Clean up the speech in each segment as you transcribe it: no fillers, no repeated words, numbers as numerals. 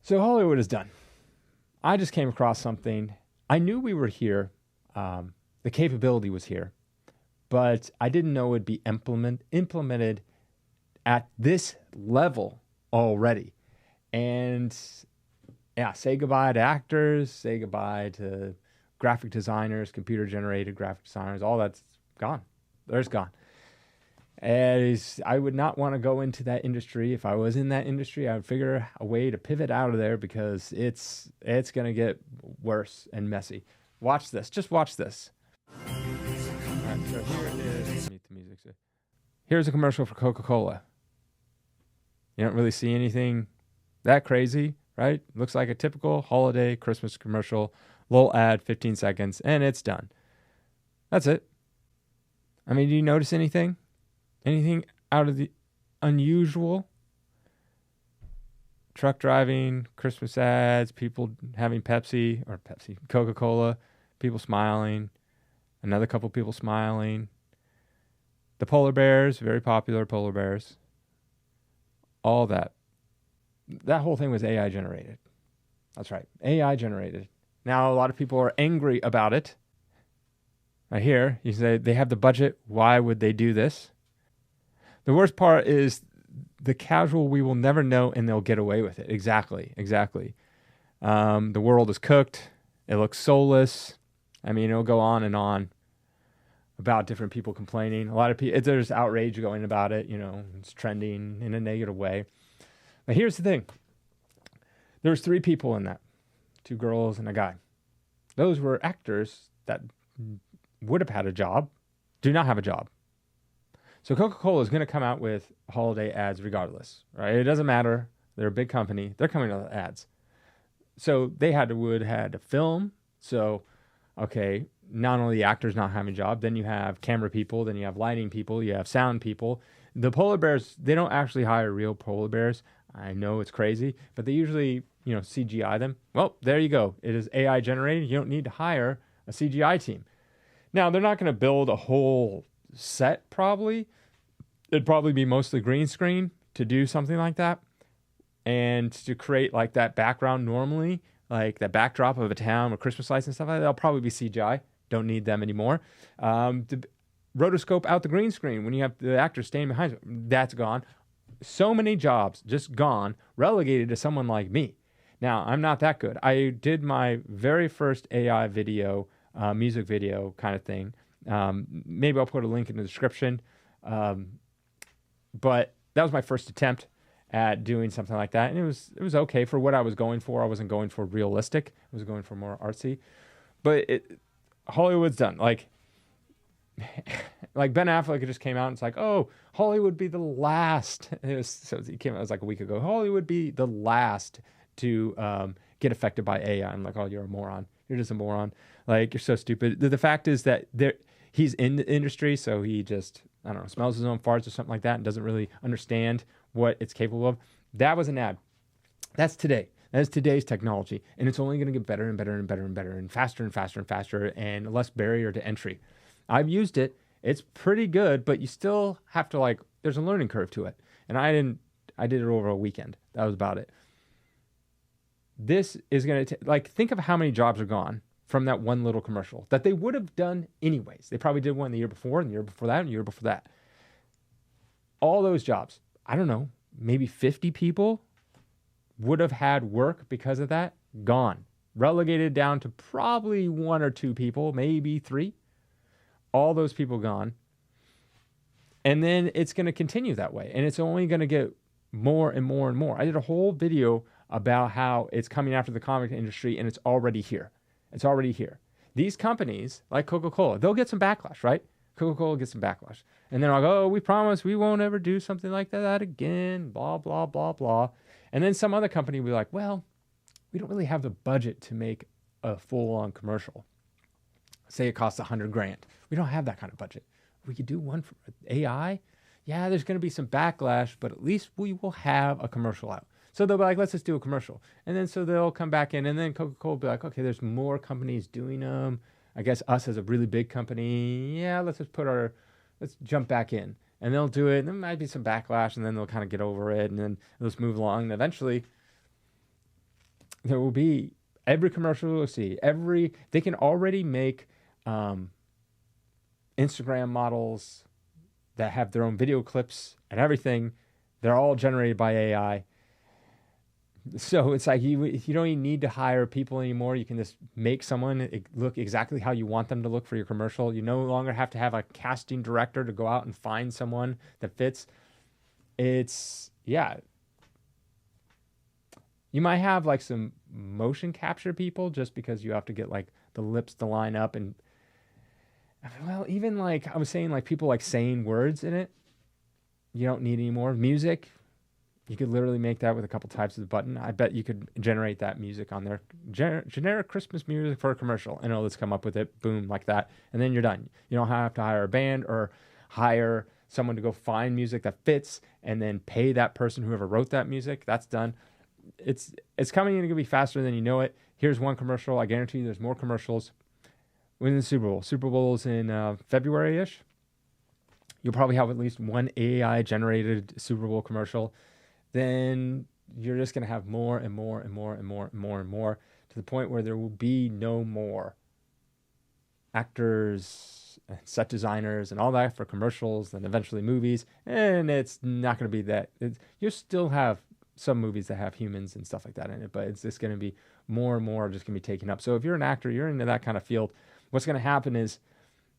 So Hollywood is done. I just came across something. I knew we were here. The capability was here, but I didn't know it would be implemented at this level already. And yeah, say goodbye to actors, say goodbye to graphic designers, computer generated graphic designers, all that's gone. There's gone. As I would not want to go into that industry. If I was in that industry, I would figure a way to pivot out of there because it's going to get worse and messy. Watch this. Just watch this. All right, so here it is. Mute the music. Here's a commercial for Coca-Cola. You don't really see anything that crazy, right? Looks like a typical holiday Christmas commercial. Little ad, 15 seconds, and it's done. That's it. I mean, do you notice anything? Anything out of the unusual? Truck driving, Christmas ads, people having Coca-Cola, people smiling, another couple people smiling. The polar bears, very popular polar bears. All that. That whole thing was AI generated. That's right, AI generated. Now, a lot of people are angry about it. Right here, you say they have the budget. Why would they do this? The worst part is the casual, we will never know, and they'll get away with it. Exactly. The world is cooked. It looks soulless. I mean, it'll go on and on about different people complaining. A lot of people, there's outrage going about it. You know, it's trending in a negative way. But here's the thing. There's 3 people in that. 2 girls and a guy. Those were actors that would have had a job, do not have a job. So Coca-Cola is going to come out with holiday ads regardless, right? It doesn't matter. They're a big company. They're coming out with ads. So they had to film. So, okay, not only the actors not having a job, then you have camera people, then you have lighting people, you have sound people. The polar bears, they don't actually hire real polar bears. I know it's crazy, but they usually, CGI them. Well, there you go. It is AI generated. You don't need to hire a CGI team. Now, they're not going to build a whole set probably. It'd probably be mostly green screen to do something like that. And to create like that background normally, like that backdrop of a town with Christmas lights and stuff like that, that'll probably be CGI. Don't need them anymore. To rotoscope out the green screen when you have the actors standing behind you, that's gone. So many jobs just gone, relegated to someone like me. Now, I'm not that good. I did my very first AI video, music video kind of thing. Maybe I'll put a link in the description. But that was my first attempt at doing something like that. And it was okay for what I was going for. I wasn't going for realistic. I was going for more artsy. But Hollywood's done. Like Ben Affleck just came out and it's like, oh, Hollywood be the last. He came out, it was like a week ago. Hollywood be the last to get affected by AI. I'm like, oh, you're a moron. You're just a moron. Like, you're so stupid. The fact is that he's in the industry, so he just, I don't know, smells his own farts or something like that and doesn't really understand what it's capable of. That was an ad. That's today. That is today's technology. And it's only going to get better and better and better and better and faster and faster and faster and less barrier to entry. I've used it. It's pretty good, but you still have to there's a learning curve to it. And I did it over a weekend. That was about it. This is going to, think of how many jobs are gone from that one little commercial that they would have done anyways. They probably did one the year before and the year before that and the year before that. All those jobs, I don't know, maybe 50 people would have had work because of that, gone. Relegated down to probably 1 or 2 people, maybe 3. All those people gone. And then it's going to continue that way. And it's only going to get more and more and more. I did a whole video about how it's coming after the comic industry and it's already here. It's already here. These companies, like Coca-Cola, they'll get some backlash, right? Coca-Cola gets some backlash. And then I'll go, oh, we promise we won't ever do something like that again, blah, blah, blah, blah. And then some other company will be like, well, we don't really have the budget to make a full-on commercial. Say it costs $100,000. We don't have that kind of budget. We could do one for AI. Yeah, there's going to be some backlash, but at least we will have a commercial out. So they'll be like, let's just do a commercial. And then so they'll come back in, and then Coca-Cola will be like, okay, there's more companies doing them. I guess us as a really big company, yeah, let's jump back in. And they'll do it, and there might be some backlash, and then they'll kind of get over it, and then they'll just move along. And eventually, there will be every commercial you'll see, they can already make Instagram models that have their own video clips and everything. They're all generated by AI. So it's like you don't even need to hire people anymore. You can just make someone look exactly how you want them to look for your commercial. You no longer have to have a casting director to go out and find someone that fits. It's, yeah. You might have like some motion capture people just because you have to get like the lips to line up, and well, even like I was saying, like people like saying words in it, you don't need any more music. You could literally make that with a couple types of the button. I bet you could generate that music on there. Generic Christmas music for a commercial, and it'll just come up with it, boom, like that. And then you're done. You don't have to hire a band or hire someone to go find music that fits and then pay that person, whoever wrote that music. That's done. It's coming in, going to be faster than you know it. Here's one commercial. I guarantee you there's more commercials within the Super Bowl. Super Bowl's in February-ish. You'll probably have at least one AI-generated Super Bowl commercial. Then you're just going to have more and more and more and more and more and more, to the point where there will be no more actors and set designers and all that for commercials and eventually movies. And it's not going to be that. You'll still have some movies that have humans and stuff like that in it, but it's just going to be more and more just going to be taken up. So if you're an actor, you're into that kind of field, what's going to happen is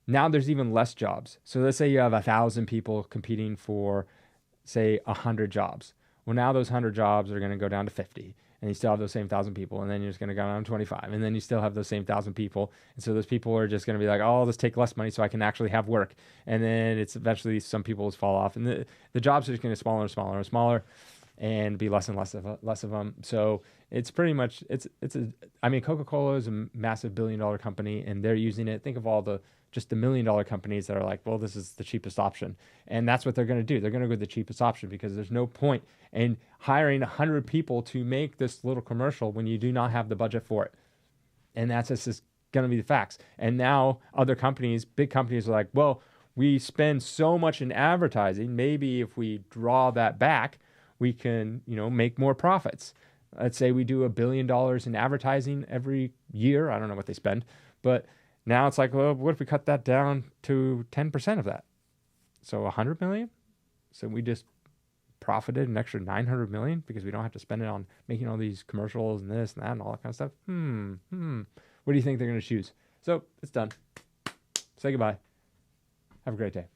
now there's even less jobs. So let's say you have 1,000 people competing for, say, 100 jobs. Well, now those 100 jobs are going to go down to 50, and you still have those same 1,000 people, and then you're just going to go down to 25, and then you still have those same 1,000 people, and so those people are just going to be like, oh, let's take less money so I can actually have work, and then it's eventually some people will fall off, and the jobs are just going to get smaller and smaller and smaller, and be less and less of them. So it's pretty much I mean, Coca-Cola is a massive billion-dollar company, and they're using it. Think of all the million-dollar companies that are like, well, this is the cheapest option. And that's what they're going to do. They're going to go with the cheapest option, because there's no point in hiring 100 people to make this little commercial when you do not have the budget for it. And that's just going to be the facts. And now other companies, big companies, are like, well, we spend so much in advertising. Maybe if we draw that back, we can, make more profits. Let's say we do $1 billion in advertising every year. I don't know what they spend, but now it's like, well, what if we cut that down to 10% of that? So 100 million. So we just profited an extra 900 million because we don't have to spend it on making all these commercials and this and that and all that kind of stuff. What do you think they're going to choose? So it's done. Say goodbye. Have a great day.